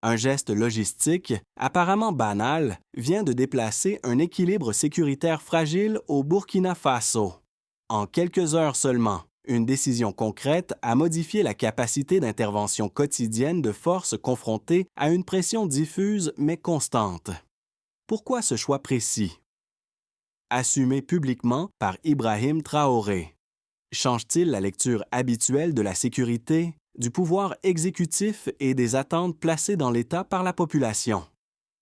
Un geste logistique, apparemment banal, vient de déplacer un équilibre sécuritaire fragile au Burkina Faso. En quelques heures seulement, une décision concrète a modifié la capacité d'intervention quotidienne de forces confrontées à une pression diffuse mais constante. Pourquoi ce choix précis? Assumé publiquement par Ibrahim Traoré. Change-t-il la lecture habituelle de la sécurité, du pouvoir exécutif et des attentes placées dans l'État par la population?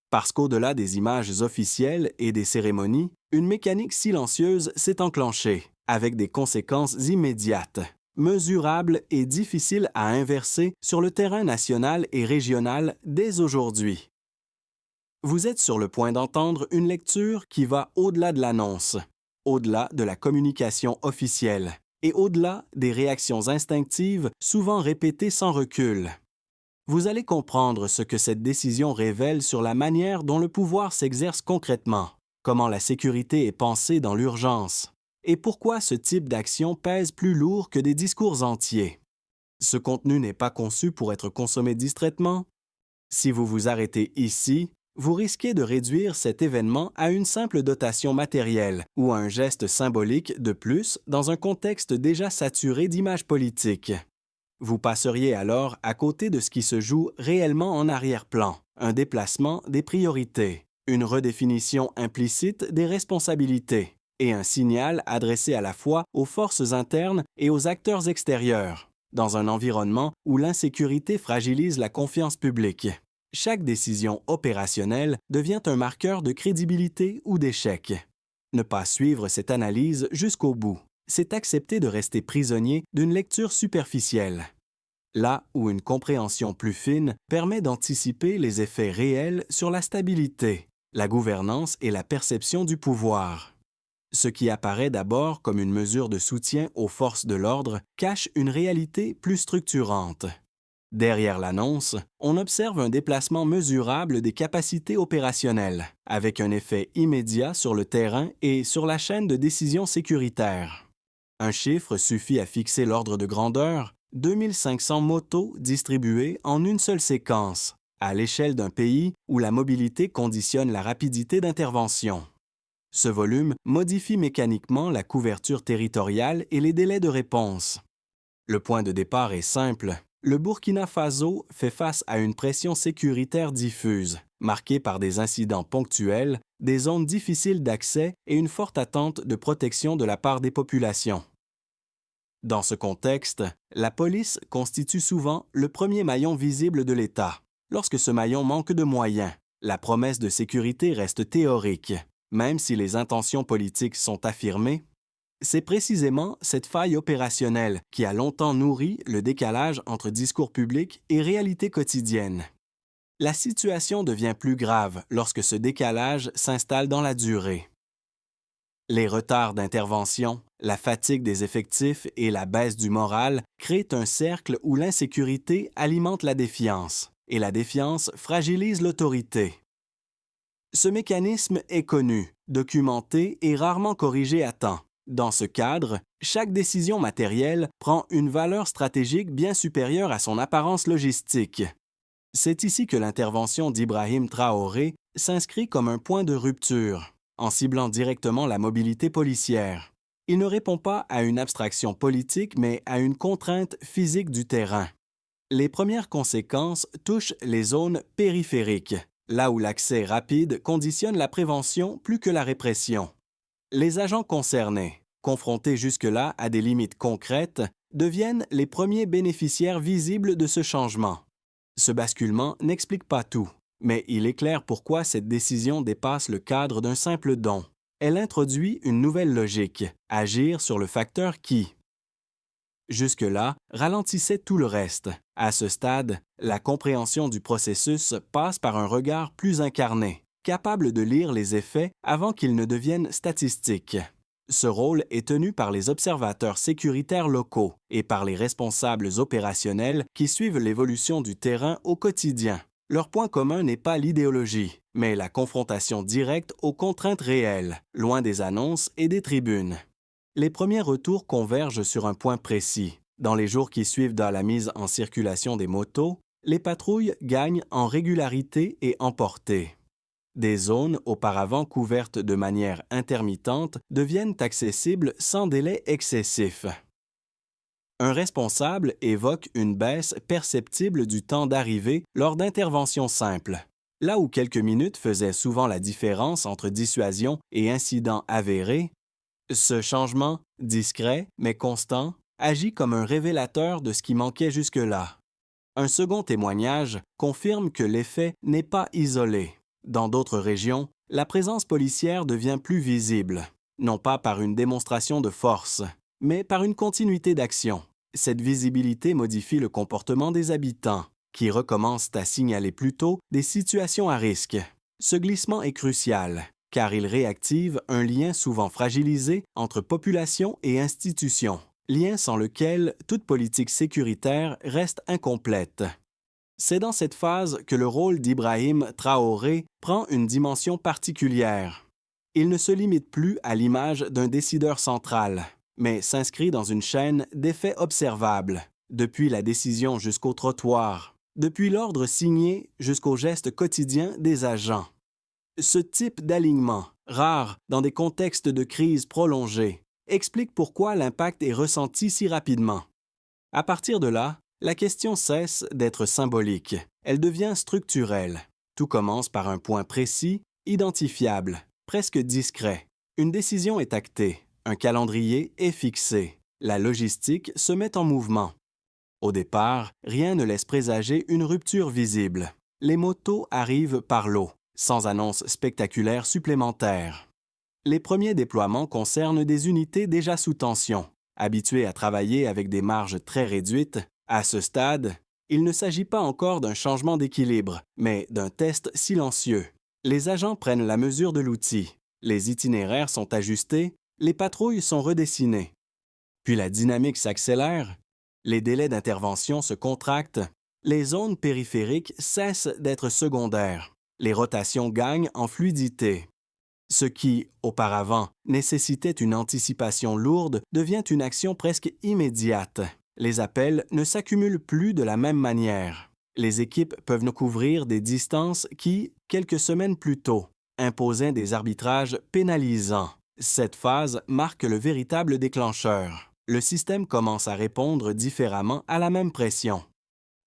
Parce qu'au-delà des images officielles et des cérémonies, une mécanique silencieuse s'est enclenchée, avec des conséquences immédiates, mesurables et difficiles à inverser sur le terrain national et régional dès aujourd'hui. Vous êtes sur le point d'entendre une lecture qui va au-delà de l'annonce, au-delà de la communication officielle et au-delà des réactions instinctives souvent répétées sans recul. Vous allez comprendre ce que cette décision révèle sur la manière dont le pouvoir s'exerce concrètement, comment la sécurité est pensée dans l'urgence, et pourquoi ce type d'action pèse plus lourd que des discours entiers. Ce contenu n'est pas conçu pour être consommé distraitement. Si vous vous arrêtez ici, vous risquez de réduire cet événement à une simple dotation matérielle ou à un geste symbolique de plus dans un contexte déjà saturé d'images politiques. Vous passeriez alors à côté de ce qui se joue réellement en arrière-plan, un déplacement des priorités, une redéfinition implicite des responsabilités et un signal adressé à la fois aux forces internes et aux acteurs extérieurs, dans un environnement où l'insécurité fragilise la confiance publique. Chaque décision opérationnelle devient un marqueur de crédibilité ou d'échec. Ne pas suivre cette analyse jusqu'au bout, c'est accepter de rester prisonnier d'une lecture superficielle, là où une compréhension plus fine permet d'anticiper les effets réels sur la stabilité, la gouvernance et la perception du pouvoir. Ce qui apparaît d'abord comme une mesure de soutien aux forces de l'ordre cache une réalité plus structurante. Derrière l'annonce, on observe un déplacement mesurable des capacités opérationnelles, avec un effet immédiat sur le terrain et sur la chaîne de décision sécuritaire. Un chiffre suffit à fixer l'ordre de grandeur: 2500 motos distribuées en une seule séquence, à l'échelle d'un pays où la mobilité conditionne la rapidité d'intervention. Ce volume modifie mécaniquement la couverture territoriale et les délais de réponse. Le point de départ est simple. Le Burkina Faso fait face à une pression sécuritaire diffuse, marquée par des incidents ponctuels, des zones difficiles d'accès et une forte attente de protection de la part des populations. Dans ce contexte, la police constitue souvent le premier maillon visible de l'État. Lorsque ce maillon manque de moyens, la promesse de sécurité reste théorique. Même si les intentions politiques sont affirmées, c'est précisément cette faille opérationnelle qui a longtemps nourri le décalage entre discours public et réalité quotidienne. La situation devient plus grave lorsque ce décalage s'installe dans la durée. Les retards d'intervention, la fatigue des effectifs et la baisse du moral créent un cercle où l'insécurité alimente la défiance, et la défiance fragilise l'autorité. Ce mécanisme est connu, documenté et rarement corrigé à temps. Dans ce cadre, chaque décision matérielle prend une valeur stratégique bien supérieure à son apparence logistique. C'est ici que l'intervention d'Ibrahim Traoré s'inscrit comme un point de rupture, en ciblant directement la mobilité policière. Il ne répond pas à une abstraction politique, mais à une contrainte physique du terrain. Les premières conséquences touchent les zones périphériques, là où l'accès rapide conditionne la prévention plus que la répression. Les agents concernés, confrontés jusque-là à des limites concrètes, deviennent les premiers bénéficiaires visibles de ce changement. Ce basculement n'explique pas tout, mais il éclaire pourquoi cette décision dépasse le cadre d'un simple don. Elle introduit une nouvelle logique, agir sur le facteur qui. Jusque-là, ralentissait tout le reste. À ce stade, la compréhension du processus passe par un regard plus incarné, capable de lire les effets avant qu'ils ne deviennent statistiques. Ce rôle est tenu par les observateurs sécuritaires locaux et par les responsables opérationnels qui suivent l'évolution du terrain au quotidien. Leur point commun n'est pas l'idéologie, mais la confrontation directe aux contraintes réelles, loin des annonces et des tribunes. Les premiers retours convergent sur un point précis. Dans les jours qui suivent dans la mise en circulation des motos, les patrouilles gagnent en régularité et en portée. Des zones auparavant couvertes de manière intermittente deviennent accessibles sans délai excessif. Un responsable évoque une baisse perceptible du temps d'arrivée lors d'interventions simples. Là où quelques minutes faisaient souvent la différence entre dissuasion et incident avéré, ce changement, discret mais constant, agit comme un révélateur de ce qui manquait jusque-là. Un second témoignage confirme que l'effet n'est pas isolé. Dans d'autres régions, la présence policière devient plus visible, non pas par une démonstration de force, mais par une continuité d'action. Cette visibilité modifie le comportement des habitants, qui recommencent à signaler plus tôt des situations à risque. Ce glissement est crucial, car il réactive un lien souvent fragilisé entre population et institutions, lien sans lequel toute politique sécuritaire reste incomplète. C'est dans cette phase que le rôle d'Ibrahim Traoré prend une dimension particulière. Il ne se limite plus à l'image d'un décideur central, mais s'inscrit dans une chaîne d'effets observables, depuis la décision jusqu'au trottoir, depuis l'ordre signé jusqu'au geste quotidien des agents. Ce type d'alignement, rare dans des contextes de crise prolongée, explique pourquoi l'impact est ressenti si rapidement. À partir de là, la question cesse d'être symbolique. Elle devient structurelle. Tout commence par un point précis, identifiable, presque discret. Une décision est actée, un calendrier est fixé. La logistique se met en mouvement. Au départ, rien ne laisse présager une rupture visible. Les motos arrivent par lot, sans annonce spectaculaire supplémentaire. Les premiers déploiements concernent des unités déjà sous tension, habituées à travailler avec des marges très réduites. À ce stade, il ne s'agit pas encore d'un changement d'équilibre, mais d'un test silencieux. Les agents prennent la mesure de l'outil, les itinéraires sont ajustés, les patrouilles sont redessinées. Puis la dynamique s'accélère, les délais d'intervention se contractent, les zones périphériques cessent d'être secondaires, les rotations gagnent en fluidité. Ce qui, auparavant, nécessitait une anticipation lourde devient une action presque immédiate. Les appels ne s'accumulent plus de la même manière. Les équipes peuvent nous couvrir des distances qui, quelques semaines plus tôt, imposaient des arbitrages pénalisants. Cette phase marque le véritable déclencheur. Le système commence à répondre différemment à la même pression.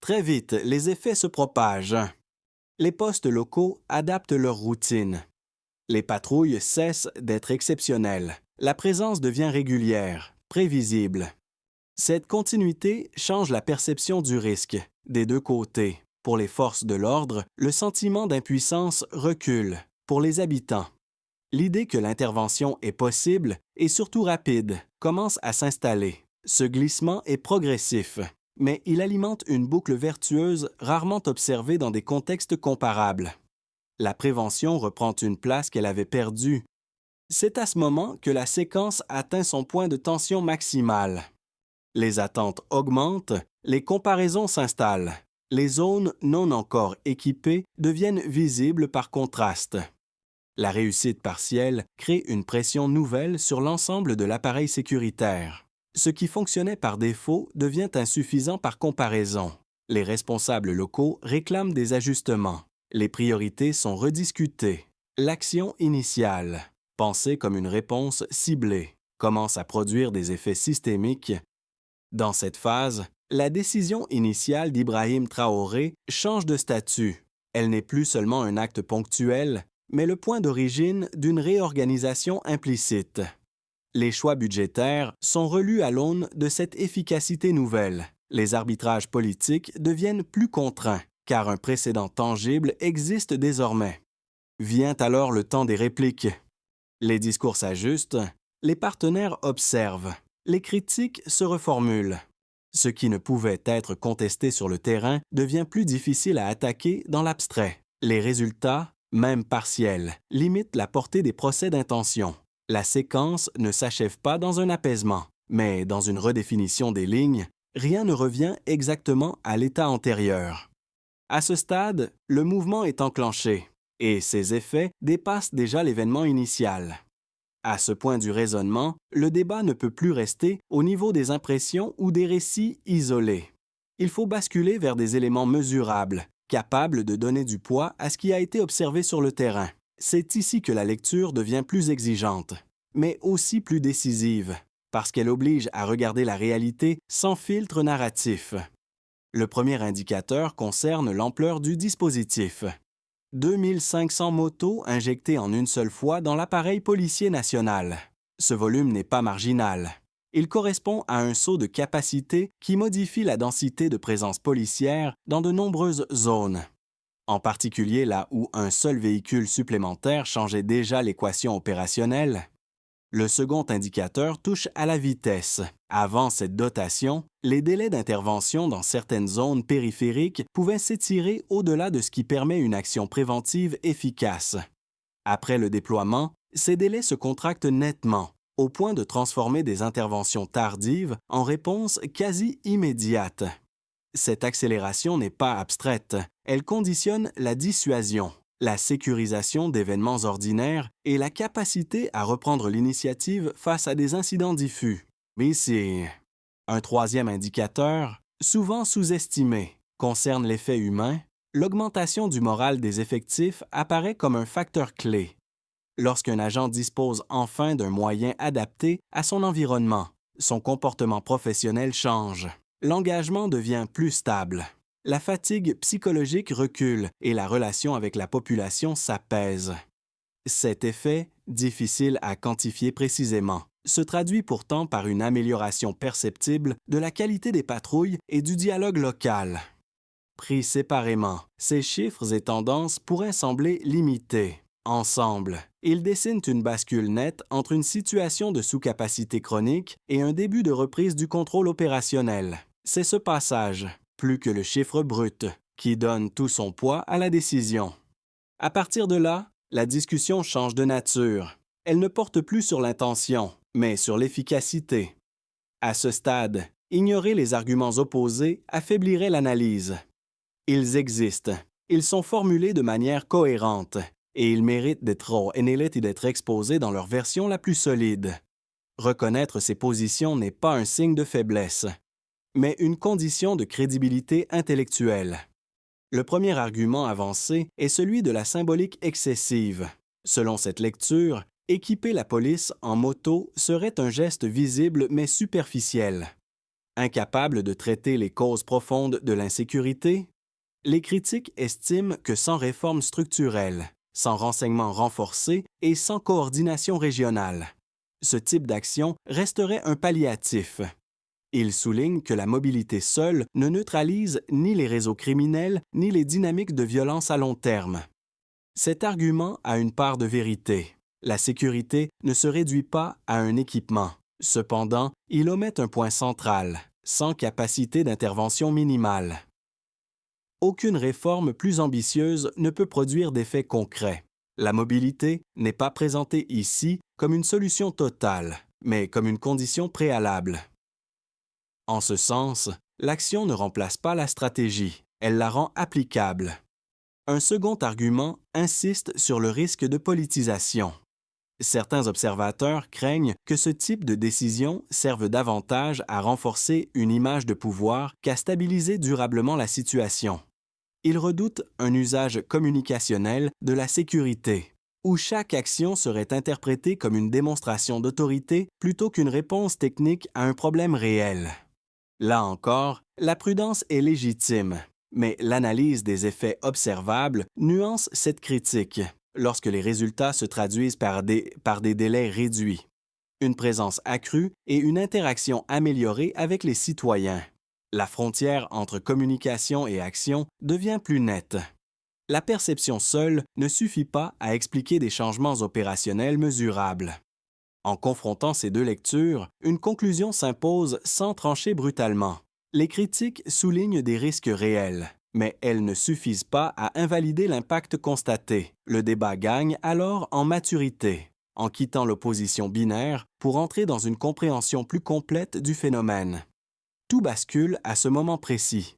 Très vite, les effets se propagent. Les postes locaux adaptent leur routine. Les patrouilles cessent d'être exceptionnelles. La présence devient régulière, prévisible. Cette continuité change la perception du risque, des deux côtés. Pour les forces de l'ordre, le sentiment d'impuissance recule. Pour les habitants, l'idée que l'intervention est possible et surtout rapide commence à s'installer. Ce glissement est progressif, mais il alimente une boucle vertueuse rarement observée dans des contextes comparables. La prévention reprend une place qu'elle avait perdue. C'est à ce moment que la séquence atteint son point de tension maximale. Les attentes augmentent, les comparaisons s'installent. Les zones non encore équipées deviennent visibles par contraste. La réussite partielle crée une pression nouvelle sur l'ensemble de l'appareil sécuritaire. Ce qui fonctionnait par défaut devient insuffisant par comparaison. Les responsables locaux réclament des ajustements. Les priorités sont rediscutées. L'action initiale, pensée comme une réponse ciblée, commence à produire des effets systémiques. Dans cette phase, la décision initiale d'Ibrahim Traoré change de statut. Elle n'est plus seulement un acte ponctuel, mais le point d'origine d'une réorganisation implicite. Les choix budgétaires sont relus à l'aune de cette efficacité nouvelle. Les arbitrages politiques deviennent plus contraints, car un précédent tangible existe désormais. Vient alors le temps des répliques. Les discours s'ajustent, les partenaires observent. Les critiques se reformulent. Ce qui ne pouvait être contesté sur le terrain devient plus difficile à attaquer dans l'abstrait. Les résultats, même partiels, limitent la portée des procès d'intention. La séquence ne s'achève pas dans un apaisement, mais dans une redéfinition des lignes, rien ne revient exactement à l'état antérieur. À ce stade, le mouvement est enclenché, et ses effets dépassent déjà l'événement initial. À ce point du raisonnement, le débat ne peut plus rester au niveau des impressions ou des récits isolés. Il faut basculer vers des éléments mesurables, capables de donner du poids à ce qui a été observé sur le terrain. C'est ici que la lecture devient plus exigeante, mais aussi plus décisive, parce qu'elle oblige à regarder la réalité sans filtre narratif. Le premier indicateur concerne l'ampleur du dispositif. 2500 motos injectées en une seule fois dans l'appareil policier national. Ce volume n'est pas marginal. Il correspond à un saut de capacité qui modifie la densité de présence policière dans de nombreuses zones. En particulier là où un seul véhicule supplémentaire changeait déjà l'équation opérationnelle. Le second indicateur touche à la vitesse. Avant cette dotation, les délais d'intervention dans certaines zones périphériques pouvaient s'étirer au-delà de ce qui permet une action préventive efficace. Après le déploiement, ces délais se contractent nettement, au point de transformer des interventions tardives en réponses quasi immédiates. Cette accélération n'est pas abstraite, elle conditionne la dissuasion, la sécurisation d'événements ordinaires et la capacité à reprendre l'initiative face à des incidents diffus. Mais ici, un troisième indicateur, souvent sous-estimé, concerne l'effet humain. L'augmentation du moral des effectifs apparaît comme un facteur clé. Lorsqu'un agent dispose enfin d'un moyen adapté à son environnement, son comportement professionnel change. L'engagement devient plus stable. La fatigue psychologique recule et la relation avec la population s'apaise. Cet effet, difficile à quantifier précisément, se traduit pourtant par une amélioration perceptible de la qualité des patrouilles et du dialogue local. Pris séparément, ces chiffres et tendances pourraient sembler limités. Ensemble, ils dessinent une bascule nette entre une situation de sous-capacité chronique et un début de reprise du contrôle opérationnel. C'est ce passage, plus que le chiffre brut, qui donne tout son poids à la décision. À partir de là, la discussion change de nature. Elle ne porte plus sur l'intention, mais sur l'efficacité. À ce stade, ignorer les arguments opposés affaiblirait l'analyse. Ils existent, ils sont formulés de manière cohérente, et ils méritent d'être exposés dans leur version la plus solide. Reconnaître ces positions n'est pas un signe de faiblesse, mais une condition de crédibilité intellectuelle. Le premier argument avancé est celui de la symbolique excessive. Selon cette lecture, équiper la police en moto serait un geste visible mais superficiel. Incapable de traiter les causes profondes de l'insécurité, les critiques estiment que sans réforme structurelle, sans renseignement renforcé et sans coordination régionale, ce type d'action resterait un palliatif. Il souligne que la mobilité seule ne neutralise ni les réseaux criminels ni les dynamiques de violence à long terme. Cet argument a une part de vérité. La sécurité ne se réduit pas à un équipement. Cependant, il omet un point central, sans capacité d'intervention minimale. Aucune réforme plus ambitieuse ne peut produire d'effets concrets. La mobilité n'est pas présentée ici comme une solution totale, mais comme une condition préalable. En ce sens, l'action ne remplace pas la stratégie, elle la rend applicable. Un second argument insiste sur le risque de politisation. Certains observateurs craignent que ce type de décision serve davantage à renforcer une image de pouvoir qu'à stabiliser durablement la situation. Ils redoutent un usage communicationnel de la sécurité, où chaque action serait interprétée comme une démonstration d'autorité plutôt qu'une réponse technique à un problème réel. Là encore, la prudence est légitime, mais l'analyse des effets observables nuance cette critique lorsque les résultats se traduisent par des délais réduits, une présence accrue et une interaction améliorée avec les citoyens. La frontière entre communication et action devient plus nette. La perception seule ne suffit pas à expliquer des changements opérationnels mesurables. En confrontant ces deux lectures, une conclusion s'impose sans trancher brutalement. Les critiques soulignent des risques réels, mais elles ne suffisent pas à invalider l'impact constaté. Le débat gagne alors en maturité, en quittant l'opposition binaire pour entrer dans une compréhension plus complète du phénomène. Tout bascule à ce moment précis.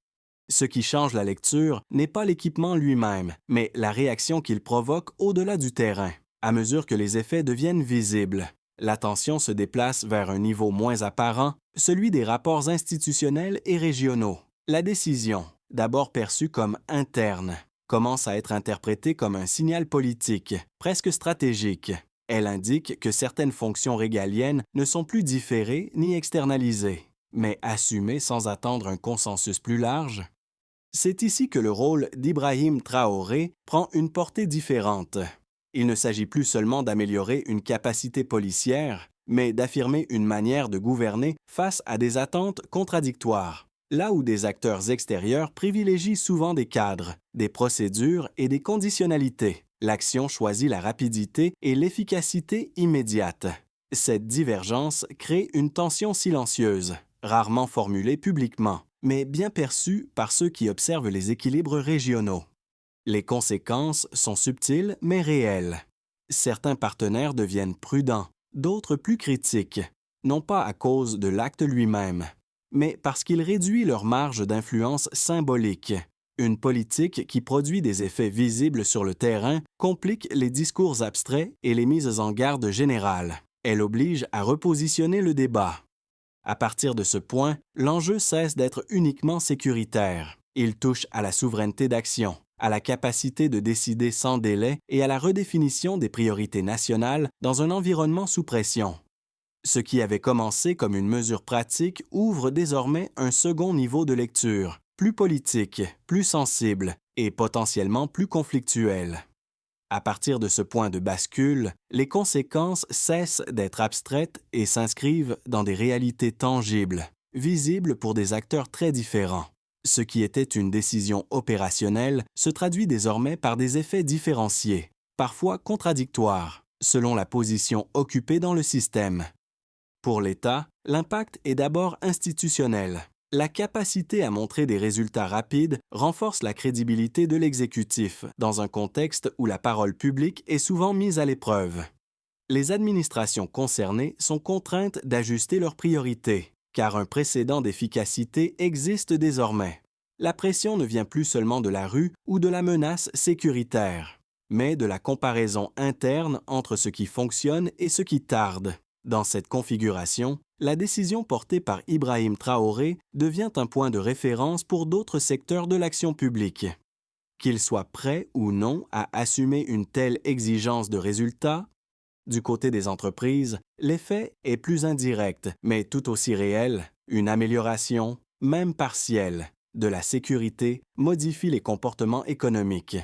Ce qui change la lecture n'est pas l'équipement lui-même, mais la réaction qu'il provoque au-delà du terrain. À mesure que les effets deviennent visibles, l'attention se déplace vers un niveau moins apparent, celui des rapports institutionnels et régionaux. La décision, d'abord perçue comme interne, commence à être interprétée comme un signal politique, presque stratégique. Elle indique que certaines fonctions régaliennes ne sont plus différées ni externalisées, mais assumées sans attendre un consensus plus large. C'est ici que le rôle d'Ibrahim Traoré prend une portée différente. Il ne s'agit plus seulement d'améliorer une capacité policière, mais d'affirmer une manière de gouverner face à des attentes contradictoires. Là où des acteurs extérieurs privilégient souvent des cadres, des procédures et des conditionnalités, l'action choisit la rapidité et l'efficacité immédiate. Cette divergence crée une tension silencieuse, rarement formulée publiquement, mais bien perçue par ceux qui observent les équilibres régionaux. Les conséquences sont subtiles mais réelles. Certains partenaires deviennent prudents, d'autres plus critiques, non pas à cause de l'acte lui-même, mais parce qu'il réduit leur marge d'influence symbolique. Une politique qui produit des effets visibles sur le terrain complique les discours abstraits et les mises en garde générales. Elle oblige à repositionner le débat. À partir de ce point, l'enjeu cesse d'être uniquement sécuritaire. Il touche à la souveraineté d'action, à la capacité de décider sans délai et à la redéfinition des priorités nationales dans un environnement sous pression. Ce qui avait commencé comme une mesure pratique ouvre désormais un second niveau de lecture, plus politique, plus sensible et potentiellement plus conflictuel. À partir de ce point de bascule, les conséquences cessent d'être abstraites et s'inscrivent dans des réalités tangibles, visibles pour des acteurs très différents. Ce qui était une décision opérationnelle se traduit désormais par des effets différenciés, parfois contradictoires, selon la position occupée dans le système. Pour l'État, l'impact est d'abord institutionnel. La capacité à montrer des résultats rapides renforce la crédibilité de l'exécutif dans un contexte où la parole publique est souvent mise à l'épreuve. Les administrations concernées sont contraintes d'ajuster leurs priorités, car un précédent d'efficacité existe désormais. La pression ne vient plus seulement de la rue ou de la menace sécuritaire, mais de la comparaison interne entre ce qui fonctionne et ce qui tarde. Dans cette configuration, la décision portée par Ibrahim Traoré devient un point de référence pour d'autres secteurs de l'action publique. Qu'ils soient prêts ou non à assumer une telle exigence de résultat, du côté des entreprises, l'effet est plus indirect, mais tout aussi réel. Une amélioration, même partielle, de la sécurité modifie les comportements économiques.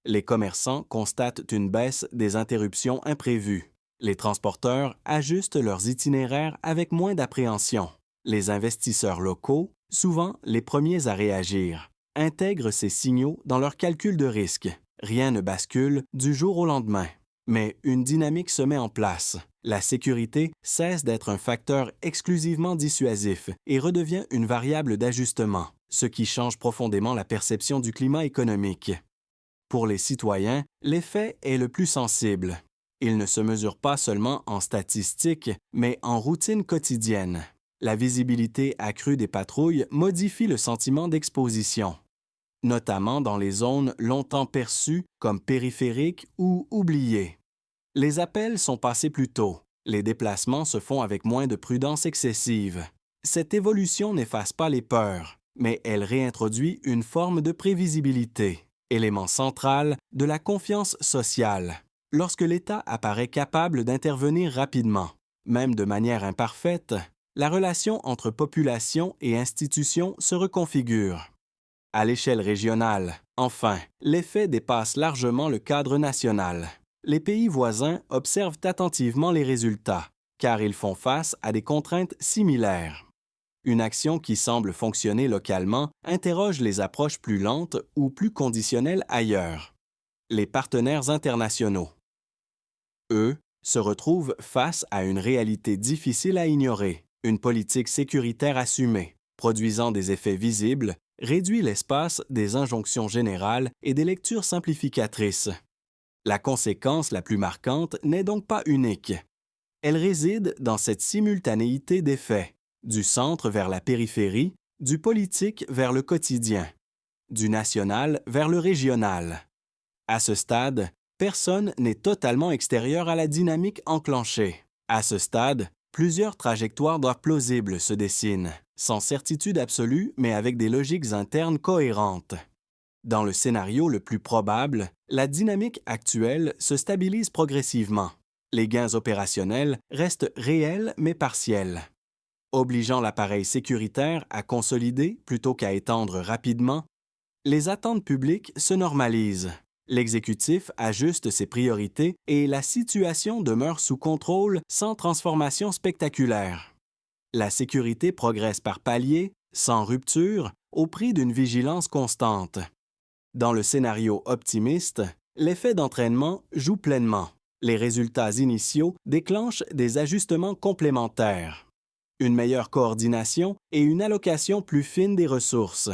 Les commerçants constatent une baisse des interruptions imprévues. Les transporteurs ajustent leurs itinéraires avec moins d'appréhension. Les investisseurs locaux, souvent les premiers à réagir, intègrent ces signaux dans leurs calculs de risque. Rien ne bascule du jour au lendemain, mais une dynamique se met en place. La sécurité cesse d'être un facteur exclusivement dissuasif et redevient une variable d'ajustement, ce qui change profondément la perception du climat économique. Pour les citoyens, l'effet est le plus sensible. Il ne se mesure pas seulement en statistiques, mais en routine quotidienne. La visibilité accrue des patrouilles modifie le sentiment d'exposition, notamment dans les zones longtemps perçues comme périphériques ou oubliées. Les appels sont passés plus tôt. Les déplacements se font avec moins de prudence excessive. Cette évolution n'efface pas les peurs, mais elle réintroduit une forme de prévisibilité, élément central de la confiance sociale. Lorsque l'État apparaît capable d'intervenir rapidement, même de manière imparfaite, la relation entre population et institutions se reconfigure. À l'échelle régionale, enfin, l'effet dépasse largement le cadre national. Les pays voisins observent attentivement les résultats, car ils font face à des contraintes similaires. Une action qui semble fonctionner localement interroge les approches plus lentes ou plus conditionnelles ailleurs. Les partenaires internationaux, eux, se retrouvent face à une réalité difficile à ignorer. Une politique sécuritaire assumée, produisant des effets visibles, réduit l'espace des injonctions générales et des lectures simplificatrices. La conséquence la plus marquante n'est donc pas unique. Elle réside dans cette simultanéité d'effets, du centre vers la périphérie, du politique vers le quotidien, du national vers le régional. À ce stade, personne n'est totalement extérieur à la dynamique enclenchée. À ce stade, plusieurs trajectoires plausibles se dessinent. sans certitude absolue, mais avec des logiques internes cohérentes. Dans le scénario le plus probable, la dynamique actuelle se stabilise progressivement. Les gains opérationnels restent réels mais partiels. Obligeant l'appareil sécuritaire à consolider plutôt qu'à étendre rapidement, les attentes publiques se normalisent. L'exécutif ajuste ses priorités et la situation demeure sous contrôle sans transformation spectaculaire. La sécurité progresse par paliers, sans rupture, au prix d'une vigilance constante. Dans le scénario optimiste, l'effet d'entraînement joue pleinement. Les résultats initiaux déclenchent des ajustements complémentaires. Une meilleure coordination et une allocation plus fine des ressources.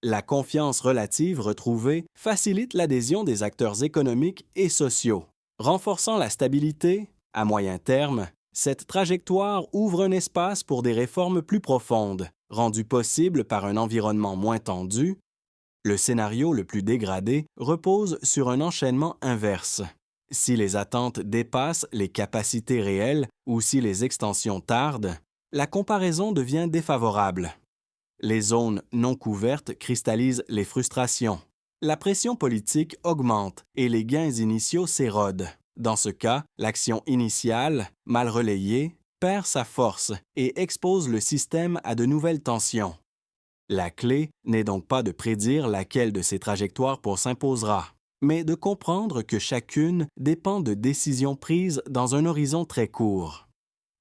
La confiance relative retrouvée facilite l'adhésion des acteurs économiques et sociaux. Renforçant la stabilité, à moyen terme, cette trajectoire ouvre un espace pour des réformes plus profondes, rendues possibles par un environnement moins tendu. Le scénario le plus dégradé repose sur un enchaînement inverse. Si les attentes dépassent les capacités réelles ou si les extensions tardent, la comparaison devient défavorable. Les zones non couvertes cristallisent les frustrations. La pression politique augmente et les gains initiaux s'érodent. Dans ce cas, l'action initiale, mal relayée, perd sa force et expose le système à de nouvelles tensions. La clé n'est donc pas de prédire laquelle de ces trajectoires s'imposera, mais de comprendre que chacune dépend de décisions prises dans un horizon très court.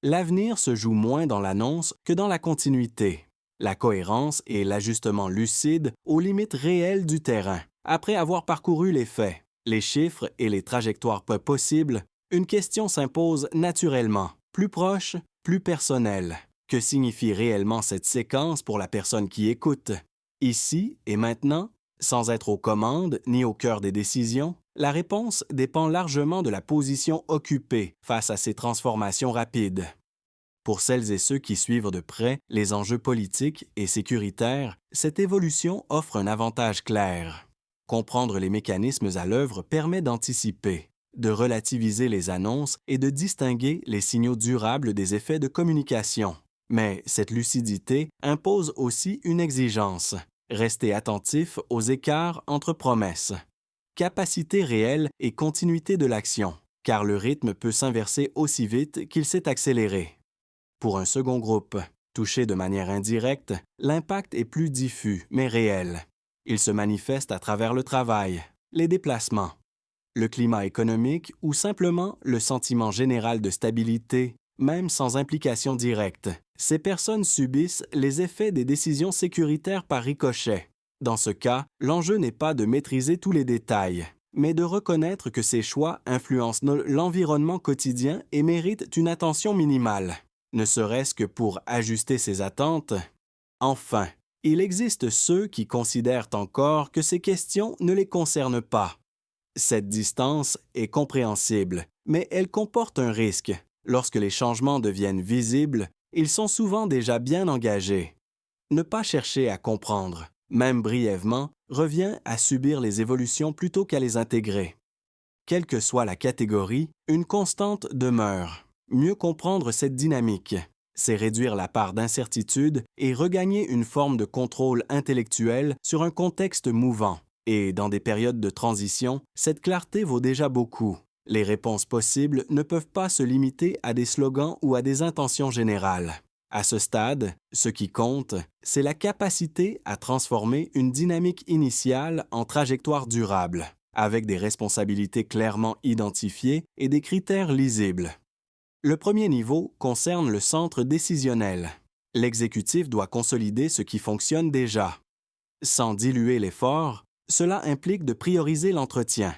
L'avenir se joue moins dans l'annonce que dans la continuité. La cohérence et l'ajustement lucide aux limites réelles du terrain. Après avoir parcouru les faits, les chiffres et les trajectoires peu possibles, une question s'impose naturellement, plus proche, plus personnelle. Que signifie réellement cette séquence pour la personne qui écoute? Ici et maintenant, sans être aux commandes ni au cœur des décisions, la réponse dépend largement de la position occupée face à ces transformations rapides. Pour celles et ceux qui suivent de près les enjeux politiques et sécuritaires, cette évolution offre un avantage clair. Comprendre les mécanismes à l'œuvre permet d'anticiper, de relativiser les annonces et de distinguer les signaux durables des effets de communication. Mais cette lucidité impose aussi une exigence. Rester attentif aux écarts entre promesses, capacité réelle et continuité de l'action, car le rythme peut s'inverser aussi vite qu'il s'est accéléré. Pour un second groupe, touché de manière indirecte, l'impact est plus diffus, mais réel. Il se manifeste à travers le travail, les déplacements, le climat économique ou simplement le sentiment général de stabilité, même sans implication directe. Ces personnes subissent les effets des décisions sécuritaires par ricochet. Dans ce cas, l'enjeu n'est pas de maîtriser tous les détails, mais de reconnaître que ces choix influencent l'environnement quotidien et méritent une attention minimale. Ne serait-ce que pour ajuster ses attentes. Enfin, il existe ceux qui considèrent encore que ces questions ne les concernent pas. Cette distance est compréhensible, mais elle comporte un risque. Lorsque les changements deviennent visibles, ils sont souvent déjà bien engagés. Ne pas chercher à comprendre, même brièvement, revient à subir les évolutions plutôt qu'à les intégrer. Quelle que soit la catégorie, une constante demeure. Mieux comprendre cette dynamique, c'est réduire la part d'incertitude et regagner une forme de contrôle intellectuel sur un contexte mouvant. Et dans des périodes de transition, cette clarté vaut déjà beaucoup. Les réponses possibles ne peuvent pas se limiter à des slogans ou à des intentions générales. À ce stade, ce qui compte, c'est la capacité à transformer une dynamique initiale en trajectoire durable, avec des responsabilités clairement identifiées et des critères lisibles. Le premier niveau concerne le centre décisionnel. L'exécutif doit consolider ce qui fonctionne déjà. Sans diluer l'effort, cela implique de prioriser l'entretien,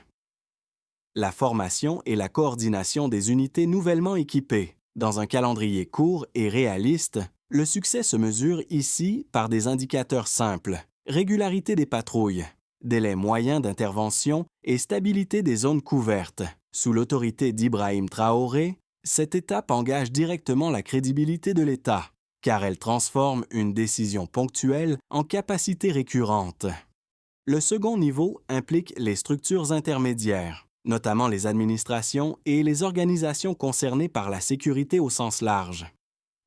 la formation et la coordination des unités nouvellement équipées. Dans un calendrier court et réaliste, le succès se mesure ici par des indicateurs simples: régularité des patrouilles, délai moyen d'intervention et stabilité des zones couvertes. Sous l'autorité d'Ibrahim Traoré, cette étape engage directement la crédibilité de l'État, car elle transforme une décision ponctuelle en capacité récurrente. Le second niveau implique les structures intermédiaires, notamment les administrations et les organisations concernées par la sécurité au sens large.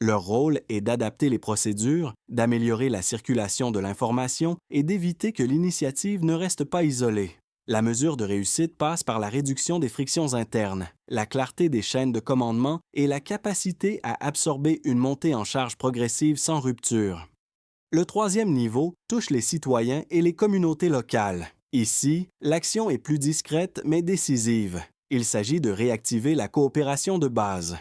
Leur rôle est d'adapter les procédures, d'améliorer la circulation de l'information et d'éviter que l'initiative ne reste pas isolée. La mesure de réussite passe par la réduction des frictions internes, la clarté des chaînes de commandement et la capacité à absorber une montée en charge progressive sans rupture. Le troisième niveau touche les citoyens et les communautés locales. Ici, l'action est plus discrète mais décisive. Il s'agit de réactiver la coopération de base.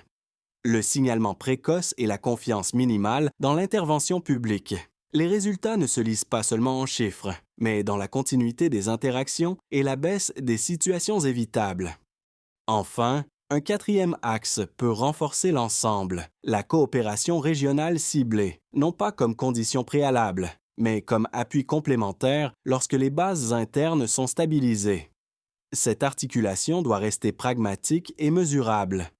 Le signalement précoce et la confiance minimale dans l'intervention publique. Les résultats ne se lisent pas seulement en chiffres, mais dans la continuité des interactions et la baisse des situations évitables. Enfin, un quatrième axe peut renforcer l'ensemble, la coopération régionale ciblée, non pas comme condition préalable, mais comme appui complémentaire lorsque les bases internes sont stabilisées. Cette articulation doit rester pragmatique et mesurable.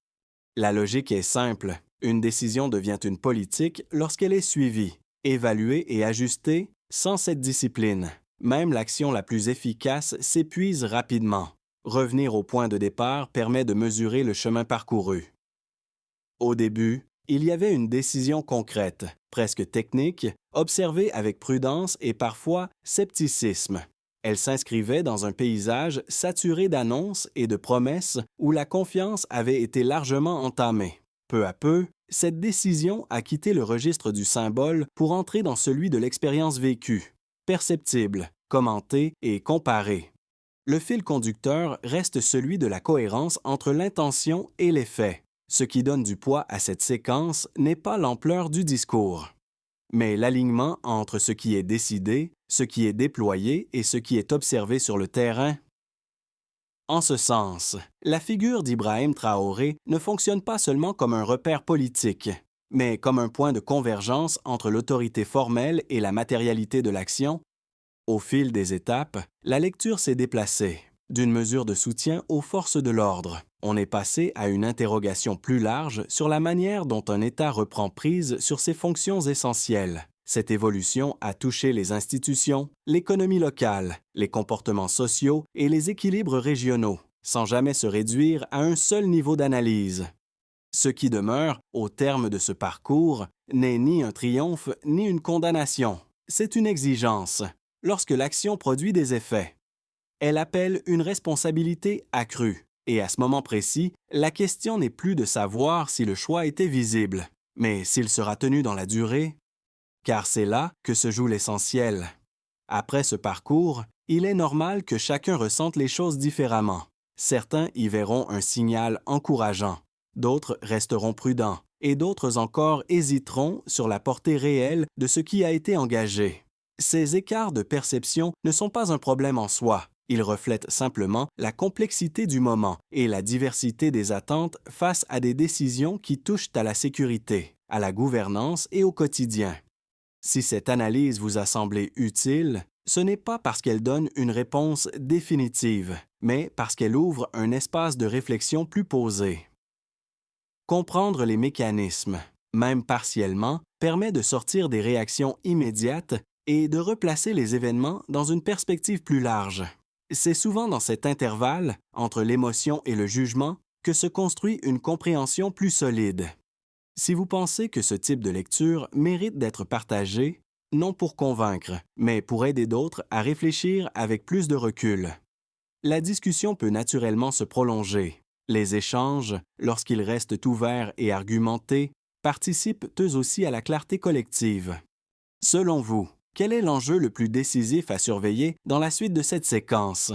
La logique est simple. Une décision devient une politique lorsqu'elle est suivie, évaluée et ajustée. Sans cette discipline, même l'action la plus efficace s'épuise rapidement. Revenir au point de départ permet de mesurer le chemin parcouru. Au début, il y avait une décision concrète, presque technique, observée avec prudence et parfois scepticisme. Elle s'inscrivait dans un paysage saturé d'annonces et de promesses où la confiance avait été largement entamée. Peu à peu, cette décision a quitté le registre du symbole pour entrer dans celui de l'expérience vécue, perceptible, commentée et comparée. Le fil conducteur reste celui de la cohérence entre l'intention et les faits. Ce qui donne du poids à cette séquence n'est pas l'ampleur du discours, mais l'alignement entre ce qui est décidé, ce qui est déployé et ce qui est observé sur le terrain. En ce sens, la figure d'Ibrahim Traoré ne fonctionne pas seulement comme un repère politique, mais comme un point de convergence entre l'autorité formelle et la matérialité de l'action. Au fil des étapes, la lecture s'est déplacée. D'une mesure de soutien aux forces de l'ordre, on est passé à une interrogation plus large sur la manière dont un État reprend prise sur ses fonctions essentielles. Cette évolution a touché les institutions, l'économie locale, les comportements sociaux et les équilibres régionaux, sans jamais se réduire à un seul niveau d'analyse. Ce qui demeure, au terme de ce parcours, n'est ni un triomphe ni une condamnation. C'est une exigence. Lorsque l'action produit des effets, elle appelle une responsabilité accrue. Et à ce moment précis, la question n'est plus de savoir si le choix était visible, mais s'il sera tenu dans la durée, car c'est là que se joue l'essentiel. Après ce parcours, il est normal que chacun ressente les choses différemment. Certains y verront un signal encourageant, d'autres resteront prudents, et d'autres encore hésiteront sur la portée réelle de ce qui a été engagé. Ces écarts de perception ne sont pas un problème en soi. Ils reflètent simplement la complexité du moment et la diversité des attentes face à des décisions qui touchent à la sécurité, à la gouvernance et au quotidien. Si cette analyse vous a semblé utile, ce n'est pas parce qu'elle donne une réponse définitive, mais parce qu'elle ouvre un espace de réflexion plus posé. Comprendre les mécanismes, même partiellement, permet de sortir des réactions immédiates et de replacer les événements dans une perspective plus large. C'est souvent dans cet intervalle, entre l'émotion et le jugement, que se construit une compréhension plus solide. Si vous pensez que ce type de lecture mérite d'être partagé, non pour convaincre, mais pour aider d'autres à réfléchir avec plus de recul, la discussion peut naturellement se prolonger. Les échanges, lorsqu'ils restent ouverts et argumentés, participent eux aussi à la clarté collective. Selon vous, quel est l'enjeu le plus décisif à surveiller dans la suite de cette séquence?